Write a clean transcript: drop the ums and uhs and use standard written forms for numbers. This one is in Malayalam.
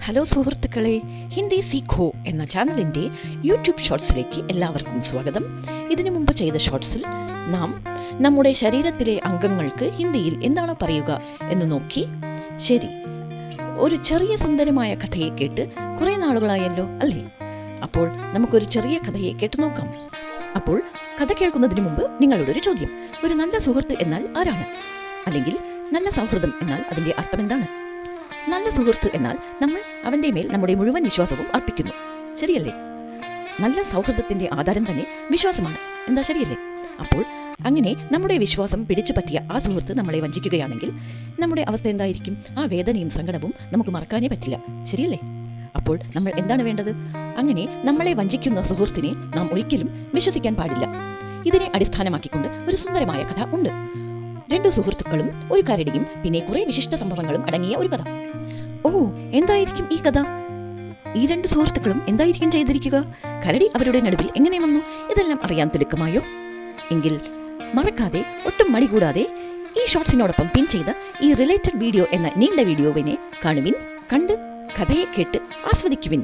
ഹലോ സുഹൃത്തുക്കളെ, ഹിന്ദി സീഖോ എന്ന ചാനലിൻ്റെ യൂട്യൂബ് ഷോർട്സിലേക്ക് എല്ലാവർക്കും സ്വാഗതം. ഇതിനു മുമ്പ് ചെയ്ത ഷോർട്സിൽ നാം നമ്മുടെ ശരീരത്തിലെ അംഗങ്ങൾക്ക് ഹിന്ദിയിൽ എന്താണ് പറയുക എന്ന് നോക്കി. ശരി, ഒരു ചെറിയ സുന്ദരമായ കഥയെ കേട്ട് കുറേ നാളുകളായല്ലോ അല്ലേ? അപ്പോൾ നമുക്കൊരു ചെറിയ കഥയെ കേട്ട് നോക്കാം. അപ്പോൾ കഥ കേൾക്കുന്നതിന് മുമ്പ് നിങ്ങളുടെ ഒരു ചോദ്യം: ഒരു നല്ല സുഹൃത്ത് എന്നാൽ ആരാണ്? അല്ലെങ്കിൽ നല്ല സൗഹൃദം എന്നാൽ അതിൻ്റെ അർത്ഥം എന്താണ്? നല്ല സുഹൃത്ത് എന്നാൽ നമ്മൾ അവൻ്റെ മേൽ നമ്മുടെ മുഴുവൻ വിശ്വാസവും അർപ്പിക്കുന്നു, ശരിയല്ലേ? നല്ല സൗഹൃദത്തിൻ്റെ ആധാരം തന്നെ വിശ്വാസമാണ്, എന്താ ശരിയല്ലേ? അപ്പോൾ അങ്ങനെ നമ്മുടെ വിശ്വാസം പിടിച്ചു പറ്റിയ ആ സുഹൃത്ത് നമ്മളെ വഞ്ചിക്കുകയാണെങ്കിൽ നമ്മുടെ അവസ്ഥ എന്തായിരിക്കും? ആ വേദനയും സങ്കടവും നമുക്ക് മറക്കാനേ പറ്റില്ല, ശരിയല്ലേ? അപ്പോൾ നമ്മൾ എന്താണ് വേണ്ടത്? അങ്ങനെ നമ്മളെ വഞ്ചിക്കുന്ന സുഹൃത്തിനെ നാം ഒരിക്കലും വിശ്വസിക്കാൻ പാടില്ല. ഇതിനെ അടിസ്ഥാനമാക്കിക്കൊണ്ട് ഒരു സുന്ദരമായ കഥ ഉണ്ട്. രണ്ടു സുഹൃത്തുക്കളും ഒരു കരടിയും പിന്നെ കുറെ വിശിഷ്ട സംഭവങ്ങളും അടങ്ങിയ ഒരു കഥ. ഓ, എന്തായിരിക്കും ഈ കഥ? ഈ രണ്ട് സുഹൃത്തുക്കളും എന്തായിരിക്കും ചെയ്തിരിക്കുക? കരടി അവരുടെ നടുവിൽ എങ്ങനെ വന്നു? ഇതെല്ലാം അറിയാൻ തിടുക്കമായോ? എങ്കിൽ മറക്കാതെ, ഒട്ടും മടി കൂടാതെ ഈ ഷോർട്സിനോടൊപ്പം പിൻ ചെയ്ത ഈ റിലേറ്റഡ് വീഡിയോ എന്ന നീണ്ട വീഡിയോവിനെ കാണുവിൻ. കണ്ട് കഥയെ കേട്ട് ആസ്വദിക്കുവിൻ.